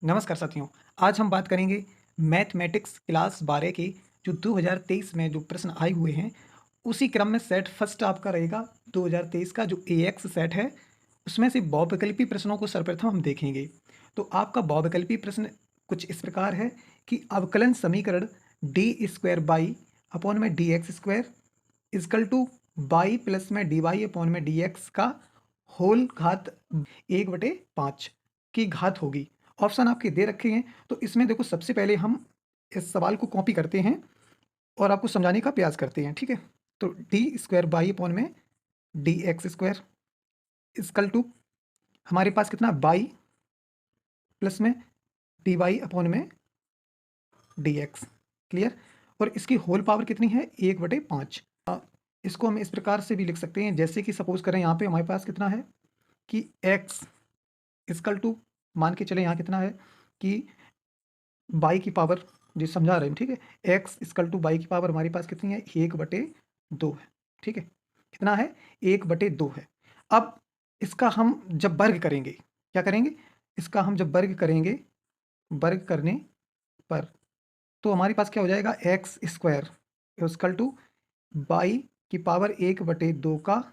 नमस्कार साथियों। आज हम बात करेंगे मैथमेटिक्स क्लास 12 के जो 2023 में जो प्रश्न आए हुए हैं, उसी क्रम में सेट फर्स्ट आपका रहेगा 2023 का जो एएक्स सेट है, उसमें से बहुविकल्पी प्रश्नों को सर्वप्रथम हम देखेंगे। तो आपका बहुविकल्पी प्रश्न कुछ इस प्रकार है कि अवकलन समीकरण डी स्क्वायर बाई अपॉन में d x square is equal to y plus में डी वाई अपॉन में डी एक्स का होल घात 1/5 की घात होगी। ऑप्शन आपके दे रखे हैं, तो इसमें देखो सबसे पहले हम इस सवाल को कॉपी करते हैं और आपको समझाने का प्रयास करते हैं, ठीक है? तो डी स्क्वायर बाई अपॉन में d x square is equal to हमारे पास कितना बाई प्लस में डी वाई अपॉन में डी एक्स। क्लियर? और इसकी होल पावर कितनी है 1/5। इसको हम इस प्रकार से भी लिख सकते हैं, जैसे कि सपोज करें यहाँ पे हमारे पास कितना है कि x इजकल टू मान के चले यहाँ कितना है कि बाई की पावर जो समझा रहे हैं, ठीक है? x इजकल टू बाई की पावर हमारे पास कितनी है 1/2 है, ठीक है? कितना है 1/2 है। अब इसका हम जब वर्ग करेंगे, क्या करेंगे? इसका हम जब वर्ग करेंगे, वर्ग करने पर तो हमारे पास क्या हो जाएगा x square is equal to y की पावर 1/2 का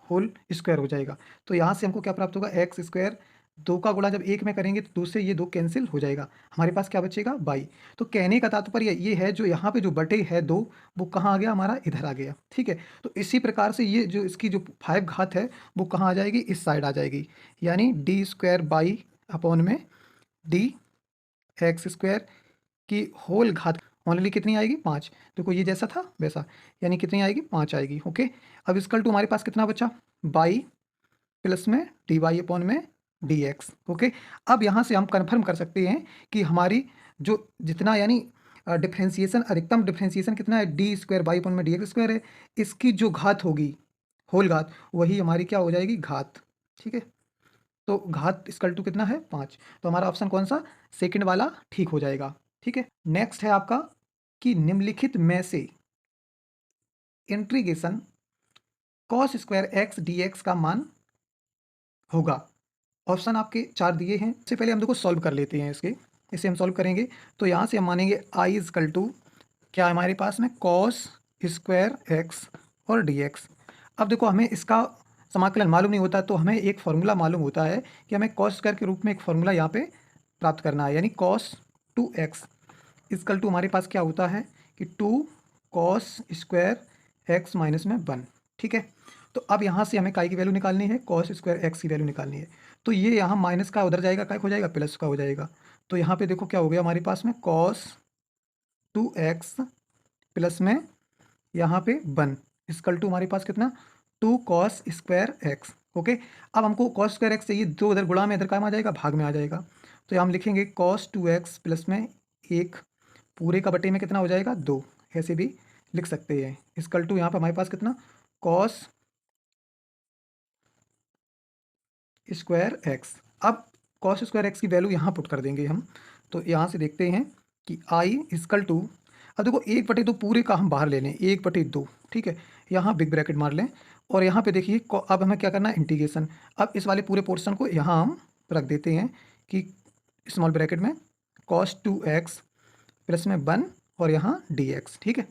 होल स्क्वायर हो जाएगा। तो यहाँ से हमको क्या प्राप्त होगा एक्स स्क्वायर 2 का गुणा जब 1 में करेंगे तो 2 से ये 2 कैंसिल हो जाएगा। हमारे पास क्या बचेगा बाई। तो कहने का तात्पर्य ये है जो यहाँ पे जो बटे है 2 वो कहाँ आ गया हमारा इधर आ गया, ठीक है? तो इसी प्रकार से ये जो इसकी जो 5 घात है वो कहाँ आ जाएगी इस साइड आ जाएगी। यानी डी स्क्वायर बाई अपॉन में डी एक्स स्क्वायर की होल घात ओनली कितनी आएगी 5। देखो ये जैसा था वैसा, यानी कितनी आएगी 5 आएगी। ओके, अब इसकल टू हमारे पास कितना बचा बाई प्लस में डी वाई अपॉन में डी एक्स। ओके, अब यहाँ से हम कन्फर्म कर सकते हैं कि हमारी जो जितना यानी डिफ्रेंसिएशन अधिकतम डिफ्रेंसिएशन कितना है डी स्क्वायर बाई अपॉन में डी एक्स स्क्वायर है, इसकी जो घात होगी होल घात वही हमारी क्या हो जाएगी घात, ठीक है? तो घात इक्वल टू कितना है 5। तो हमारा ऑप्शन कौन सा सेकंड वाला ठीक हो जाएगा, ठीक है? नेक्स्ट है आपका कि निम्नलिखित में से integration cos square x D x का मान होगा। ऑप्शन आपके 4 दिए हैं। सबसे पहले हम देखो सॉल्व कर लेते हैं इसके। इसे हम सॉल्व करेंगे तो यहाँ से हम मानेंगे आई इजकल टू क्या है हमारे पास में कॉस स्क्वायर एक्स और डी एक्स। अब देखो हमें इसका समाकलन मालूम नहीं होता, तो हमें एक फॉर्मूला मालूम होता है कि हमें कॉस स्क्वायर के रूप में एक फॉर्मूला यहाँ पे प्राप्त करना है, यानी कॉस 2x इजकल टू हमारे पास क्या होता है कि 2 कॉस स्क्वायर एक्स माइनस में 1, ठीक है? तो अब यहाँ से हमें काई की वैल्यू निकालनी है, कॉस स्क्वायर एक्स की वैल्यू निकालनी है। तो ये यहाँ माइनस का उधर जाएगा, काय हो जाएगा प्लस का हो जाएगा। तो यहाँ पे देखो क्या हो गया हमारे पास में कॉस 2x प्लस में यहाँ पे 1 इजकल टू हमारे पास कितना 2 कॉस स्क्वायर एक्स। ओके, अब हमको कॉस स्क्वायर एक्स चाहिए, 2 इधर गुणा में इधर काम आ जाएगा भाग में आ जाएगा। तो यहाँ हम लिखेंगे कॉस 2x प्लस में 1 पूरे का बटे में कितना हो जाएगा 2, ऐसे भी लिख सकते हैं। इजकल टू यहाँ पे हमारे पास कितना कॉस स्क्वायर एक्स। अब कॉस स्क्वायर एक्स की वैल्यू यहाँ पुट कर देंगे हम। तो यहाँ से देखते हैं कि आई इजकल टू, अब देखो 1/2 पूरे का हम बाहर ले लें 1/2, ठीक है? यहाँ बिग ब्रैकेट मार लें और यहाँ पे देखिए अब हमें क्या करना है इंटीग्रेशन। अब इस वाले पूरे पोर्शन को यहाँ हम रख देते हैं कि स्मॉल ब्रैकेट में कॉस 2x प्लस में 1 और यहाँ dx, ठीक है?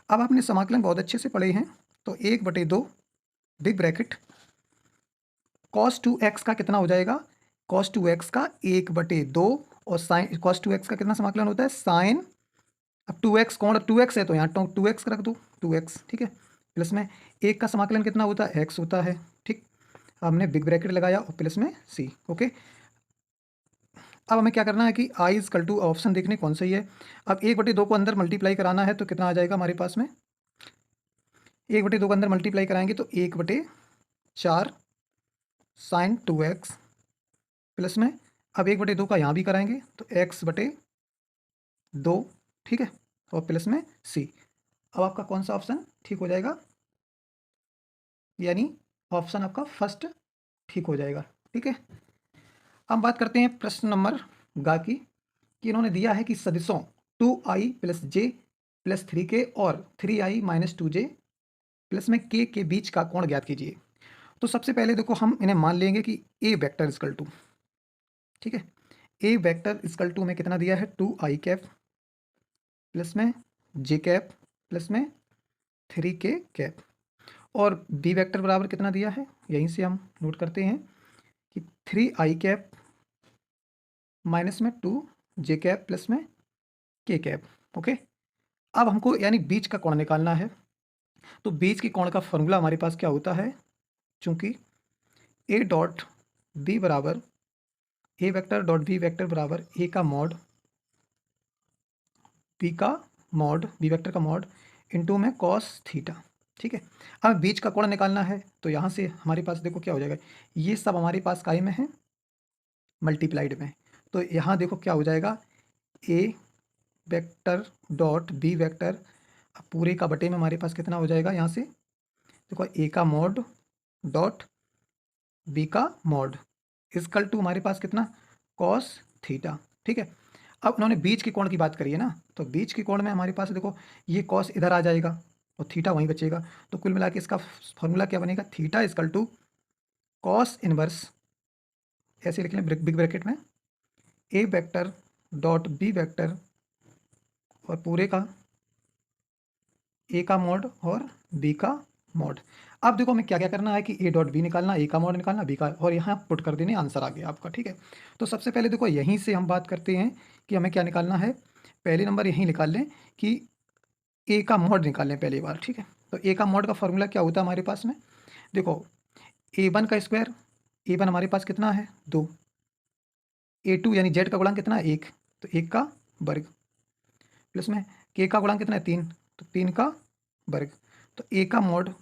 अब आपने समाकलन बहुत अच्छे से पढ़े हैं, तो 1/2 बिग ब्रैकेट कॉस 2x का कितना हो जाएगा कॉस 2x का 1/2 और साइन कॉस 2x का कितना समाकलन होता है साइन, अब 2x कौन 2x है तो यहाँ 2x रख दो 2x, ठीक है? प्लस में 1 का समाकलन कितना होता है x होता है, ठीक? हमने बिग ब्रैकेट लगाया और प्लस में c। ओके, अब हमें क्या करना है कि आई इजकल टू ऑप्शन देखने कौन सही है। अब 1/2 को अंदर मल्टीप्लाई कराना है तो कितना आ जाएगा हमारे पास में 1/2 को अंदर मल्टीप्लाई कराएंगे तो 1/4 साइन 2x प्लस में अब 1/2 का यहाँ भी कराएंगे तो x/2, ठीक है? और प्लस में c। अब आपका कौन सा ऑप्शन ठीक हो जाएगा, यानी ऑप्शन आपका फर्स्ट ठीक हो जाएगा, ठीक है? हम बात करते हैं प्रश्न नंबर गा की कि इन्होंने दिया है कि सदिशों 2i प्लस जे प्लस 3k और 3i माइनस 2j प्लस में k के बीच का कोण ज्ञात कीजिए। तो सबसे पहले देखो हम इन्हें मान लेंगे कि a वेक्टर इजकल टू, ठीक है? ए वेक्टर इक्वल टू में कितना दिया है 2i कैप प्लस में जे कैप प्लस में 3k कैप, और बी वेक्टर बराबर कितना दिया है, यहीं से हम नोट करते हैं कि 3i कैप माइनस में 2j कैप प्लस में k कैप। ओके, अब हमको यानी बीच का कोण निकालना है। तो बीच के कोण का फॉर्मूला हमारे पास क्या होता है, चूंकि ए डॉट बी बराबर ए वेक्टर डॉट बी वेक्टर बराबर ए का मॉड बी वेक्टर का मॉड इंटू में कॉस थीटा। ठीक है, अब बीच का कोण निकालना है, तो यहाँ से हमारे पास देखो क्या हो जाएगा, ये सब हमारे पास काय में है, मल्टीप्लाइड में। तो यहाँ देखो क्या हो जाएगा, ए वेक्टर डॉट बी वेक्टर पूरे का बटे में हमारे पास कितना हो जाएगा, यहाँ से देखो ए का मॉड डॉट बी का मॉड इक्वल टू हमारे पास कितना कॉस थीटा। ठीक है, अब उन्होंने बीच के कोण की बात करी है ना, तो बीच के कोण में हमारे पास देखो ये कॉस इधर आ जाएगा और थीटा वहीं बचेगा। तो कुल मिला के इसका फॉर्मूला क्या बनेगा, theta equal to cos inverse, ऐसे लिख लें बिग ब्रैकेट में, A vector dot B vector और पूरे का ए का मॉड और बी का मॉड। अब देखो हमें क्या क्या करना है कि ए डॉट बी निकालना, ए का मॉड निकालना, बी का, और यहाँ पुट कर देने, आंसर आ गया आपका। ठीक है, तो सबसे पहले देखो यहीं से हम बात करते हैं कि हमें क्या निकालना है। पहले नंबर यहीं निकाल लें कि ए का मॉड निकाल लें पहली बार। ठीक है, तो ए का मॉड का फॉर्मूला क्या होता है हमारे पास में, देखो ए1 का स्क्वायर, ए1 हमारे पास कितना है 2, ए2 यानी जेड का गुणांक कितना है 1, तो 1 का वर्ग प्लस में के का गुणांक कितना है 3, तो 3 का वर्ग, तो ए का मॉड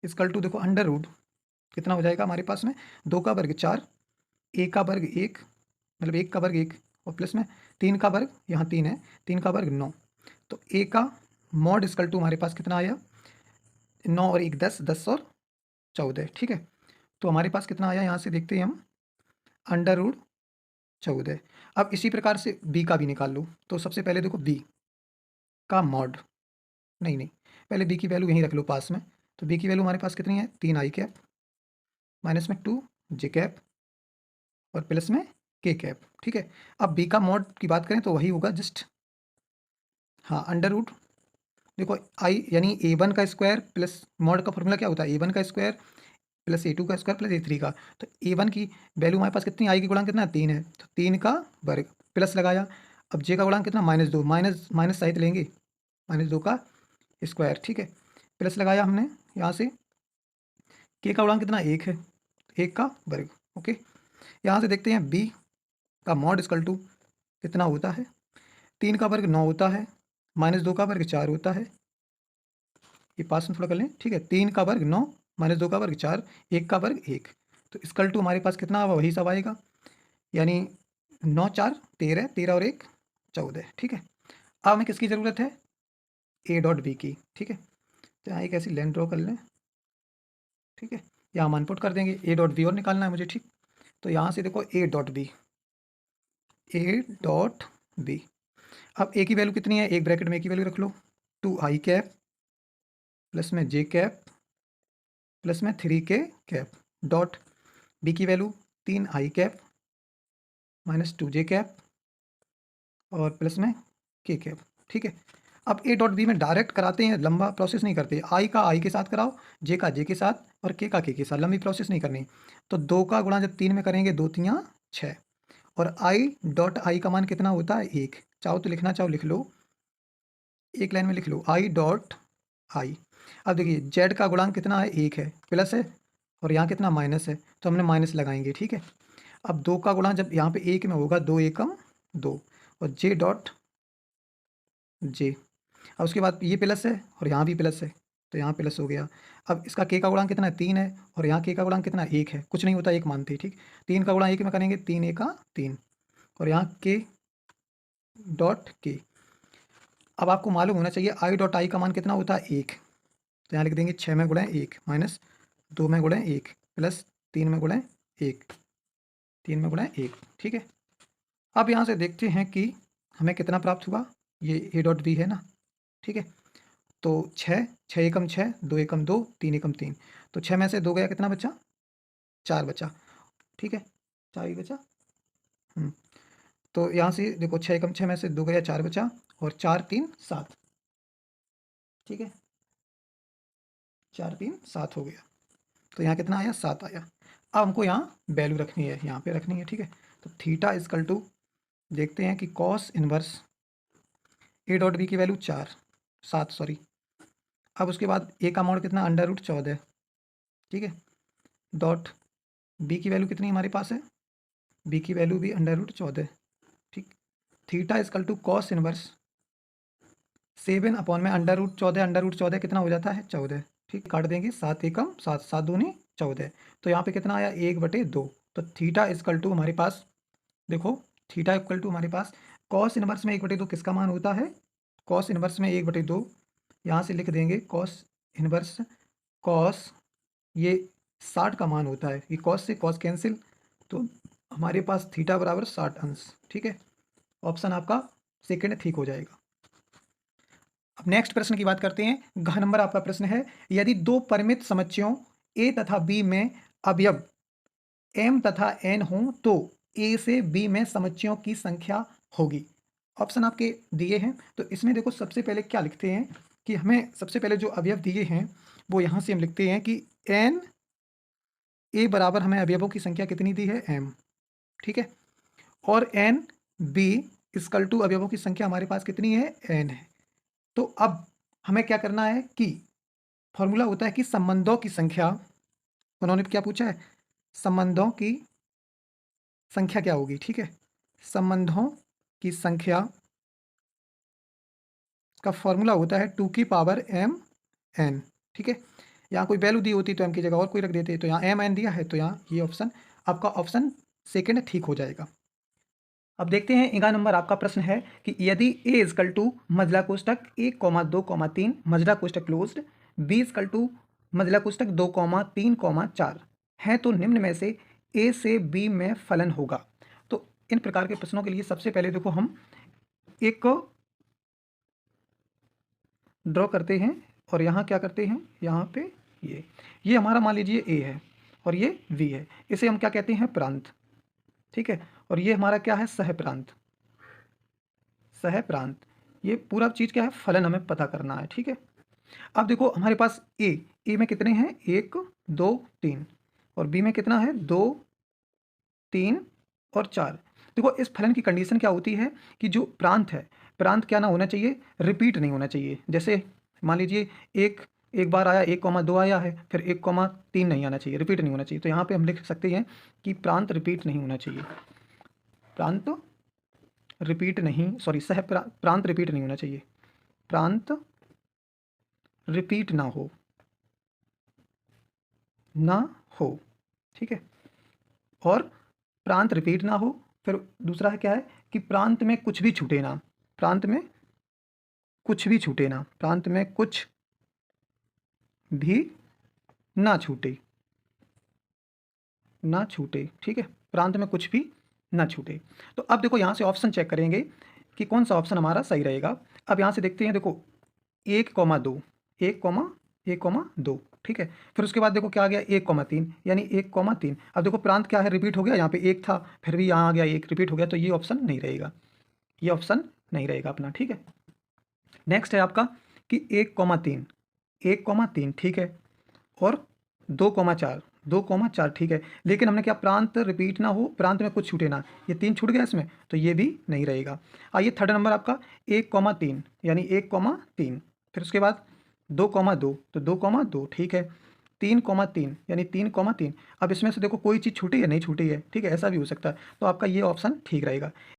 इक्वल टू देखो अंडर रूट कितना हो जाएगा हमारे पास में 2 का वर्ग 4, ए का वर्ग 1 मतलब 1 का वर्ग 1 और प्लस में 3 का वर्ग, यहाँ 3 है, 3 का वर्ग 9, तो ए का मॉड इक्वल टू हमारे पास कितना आया 9 और 1 10, 10 और 14। ठीक है, तो हमारे पास कितना आया, यहाँ से देखते हैं हम अंडर रूट 14। अब इसी प्रकार से बी का भी निकाल लो, तो सबसे पहले देखो बी का मॉड, नहीं पहले बी की वैल्यू यहीं रख लो पास में, तो बी की वैल्यू हमारे पास कितनी है 3i कैप माइनस में 2j कैप और प्लस में k कैप। ठीक है, अब बी का मॉड की बात करें तो वही होगा जस्ट, हाँ अंडर रूट, देखो आई यानी a1 का स्क्वायर प्लस मॉड का फॉर्मूला क्या होता है a1 का स्क्वायर प्लस a2 का स्क्वायर प्लस a3 का, तो a1 की वैल्यू हमारे पास कितनी, आई की गुणांक कितना 3 है, तो 3 का वर्ग प्लस लगाया, अब जे का गुणांक कितना -2, माइनस माइनस साइड लेंगे, -2 का स्क्वायर। ठीक है, प्लस लगाया हमने यहाँ से, के का गुणांक कितना 1 है, 1 का वर्ग। ओके, यहाँ से देखते हैं बी का मॉड इक्वल टू कितना होता है, 3 का वर्ग 9 होता है, -2 का वर्ग 4 होता है, ये पास में थोड़ा कर लें। ठीक है, 3 का वर्ग 9, -2 का वर्ग 4, 1 का वर्ग 1, तो इक्वल टू हमारे पास कितना वही सब आएगा, यानी 9 4 13, 13 और 1 14। ठीक है, अब हमें किसकी ज़रूरत है, ए डॉट बी की। ठीक है, तो यहाँ एक ऐसी लाइन ड्रॉ कर लें। ठीक है, यहाँ हम इनपुट कर देंगे, ए डॉट बी और निकालना है मुझे। ठीक, तो यहाँ से देखो ए डॉट बी, अब ए की वैल्यू कितनी है, एक ब्रैकेट में ए की वैल्यू रख लो 2i कैप प्लस में जे कैप प्लस में 3k कैप डॉट बी की value 3i cap minus 2j cap और प्लस में k कैप। ठीक है, अब ए डॉट बी में डायरेक्ट कराते हैं, लंबा प्रोसेस नहीं करते, आई का आई के साथ कराओ, जे का जे के साथ और के का के साथ, लंबी प्रोसेस नहीं करनी। तो 2 का गुणा जब 3 में करेंगे 2 3 6, और आई डॉट आई का मान कितना होता है 1, चाहो तो लिखना चाहो लिख लो, एक लाइन में लिख लो आई डॉट आई। अब देखिए जेड का गुणांक कितना है 1 है, प्लस है और यहाँ कितना माइनस है, तो हमने माइनस लगाएंगे। ठीक है, अब 2 का गुणा जब यहाँ पे 1 में होगा 2 एकम 2 और जे डॉट जे, अब उसके बाद ये प्लस है और यहाँ भी प्लस है, तो यहाँ प्लस हो गया। अब इसका के का गुणांक कितना है 3 है और यहाँ के का गुणांक कितना 1 है, कुछ नहीं होता 1 मानते। ठीक, 3 का गुणा 1 में करेंगे 3 1 3 और यहाँ के डॉट के। अब आपको मालूम होना चाहिए आई डॉट आई का मान कितना होता है 1, तो यहाँ लिख देंगे 6 में गुणा 1 माइनस 2 में गुणा 1 प्लस 3 में गुणा 1, 3 में गुणा 1। ठीक है, अब यहाँ से देखते हैं कि हमें कितना प्राप्त हुआ, ये ए डॉट बी है ना। ठीक है, तो 6 6 एकम 6, 2 एकम 2, 3 एकम 3, तो 6 में से 2 गया कितना बचा 4 बचा। ठीक है, 4 ही बचा। तो यहाँ से देखो 6 कम 6 में से 2 गया 4 बचा और 4 3 7, ठीक है, 4 3 7 हो गया। तो यहाँ कितना आया 7 आया। अब हमको यहाँ वैल्यू रखनी है, यहाँ पे रखनी है, ठीक है। तो थीटा इजकल टू देखते हैं कि cos inverse A dot B की वैल्यू 7 सॉरी। अब उसके बाद ए का मोड कितना √14, ठीक है, डॉट बी की वैल्यू कितनी हमारे पास है, बी की वैल्यू भी √14, ठीक। Theta is equal to cos inverse 7 upon में √14 कितना हो जाता है 14, ठीक। काट देंगे 7 एकम 7 7 दूनी 14, तो यहाँ पे कितना आया 1/2। तो थीटा इजकल टू हमारे पास देखो, थीटा इक्वल टू हमारे पास कॉस इनवर्स में 1/2 किसका मान होता है, कॉस इनवर्स में 1/2, यहाँ से लिख देंगे कॉस इनवर्स, कॉस ये 60 का मान होता है, ये कॉस से कॉस कैंसिल, तो हमारे पास थीटा बराबर 60 अंश, ठीक है। ऑप्शन आपका सेकंड ठीक हो जाएगा। अब नेक्स्ट प्रश्न की बात करते हैं। घ नंबर आपका प्रश्न है, यदि दो परिमित समुच्चयों ए तथा बी में अवयव m तथा n हो तो ए से बी में समुच्चयों की संख्या होगी। ऑप्शन आपके दिए हैं, तो इसमें देखो सबसे पहले क्या लिखते हैं कि हमें सबसे पहले जो अवयव दिए हैं वो यहाँ से हम लिखते हैं कि n ए बराबर हमें अवयवों की संख्या कितनी दी है m, ठीक है, और n b इजकल टू अवयवों की संख्या हमारे पास कितनी है n है। तो अब हमें क्या करना है कि फॉर्मूला होता है कि संबंधों की संख्या, उन्होंने क्या पूछा है, संबंधों की संख्या क्या होगी, ठीक है, संबंधों की संख्या का फॉर्मूला होता है 2 की पावर m n, ठीक है। यहाँ कोई वैल्यू दी होती तो m की जगह और कोई रख देते, तो यहाँ m n दिया है, तो यहाँ ये ऑप्शन आपका ऑप्शन सेकंड ठीक हो जाएगा। अब देखते हैं 11 नंबर आपका प्रश्न है कि यदि a इजकल टू मजला कोष्टक 1,2,3 मजला कोष्टक क्लोज्ड, b इजकल टू मजला कोष्टक 2,3,4 है तो निम्न में से a से b में फलन होगा। तो इन प्रकार के प्रश्नों के लिए सबसे पहले देखो हम एक ड्रॉ करते हैं और यहाँ क्या करते हैं, यहाँ पे ये हमारा मान लीजिए a है और ये v है, इसे हम क्या कहते हैं प्रांत, ठीक है, और ये हमारा क्या है सहप्रांत, सहप्रांत। ये पूरा चीज़ क्या है, फलन हमें पता करना है, ठीक है। अब देखो हमारे पास ए में कितने हैं 1 2 3 और बी में कितना है 2 3 और 4। देखो इस फलन की कंडीशन क्या होती है कि जो प्रांत है, प्रांत क्या ना होना चाहिए, रिपीट नहीं होना चाहिए। जैसे मान लीजिए एक बार आया 1,2 आया है, फिर 1,3 नहीं आना चाहिए, रिपीट नहीं होना चाहिए। तो यहाँ पे हम लिख सकते हैं कि प्रांत रिपीट नहीं होना चाहिए, प्रांत रिपीट नहीं, सॉरी प्रांत रिपीट नहीं होना चाहिए, प्रांत रिपीट ना हो, ठीक है, और प्रांत रिपीट ना हो। फिर दूसरा है क्या है कि प्रांत में कुछ भी छूटे ना, प्रांत में कुछ भी छूटे ना, प्रांत में कुछ भी ना छूटे, ठीक है, प्रांत में कुछ भी ना छूटे। तो अब देखो यहाँ से ऑप्शन चेक करेंगे कि कौन सा ऑप्शन हमारा सही रहेगा। अब यहाँ से देखते हैं, देखो 1,2 1,2, ठीक है, फिर उसके बाद देखो क्या आ गया 1,3 यानी 1,3। अब देखो प्रांत क्या है, रिपीट हो गया, यहाँ पे 1 था फिर भी यहाँ आ गया 1 रिपीट हो गया, तो ये ऑप्शन नहीं रहेगा, ये ऑप्शन नहीं रहेगा अपना, ठीक है। नेक्स्ट है आपका कि 1,3 ठीक है, और 2,4 ठीक है, लेकिन हमने क्या प्रांत रिपीट ना हो, प्रांत में कुछ छूटे ना, ये 3 छूट गया इसमें, तो ये भी नहीं रहेगा। आइए थर्ड नंबर आपका 1,3 यानी 1,3, फिर उसके बाद 2,2 तो 2,2 ठीक है, 3,3 यानी 3,3। अब इसमें से देखो कोई चीज़ छूटी है नहीं छूटी है, ठीक है, ऐसा भी हो सकता है, तो आपका ये ऑप्शन ठीक रहेगा।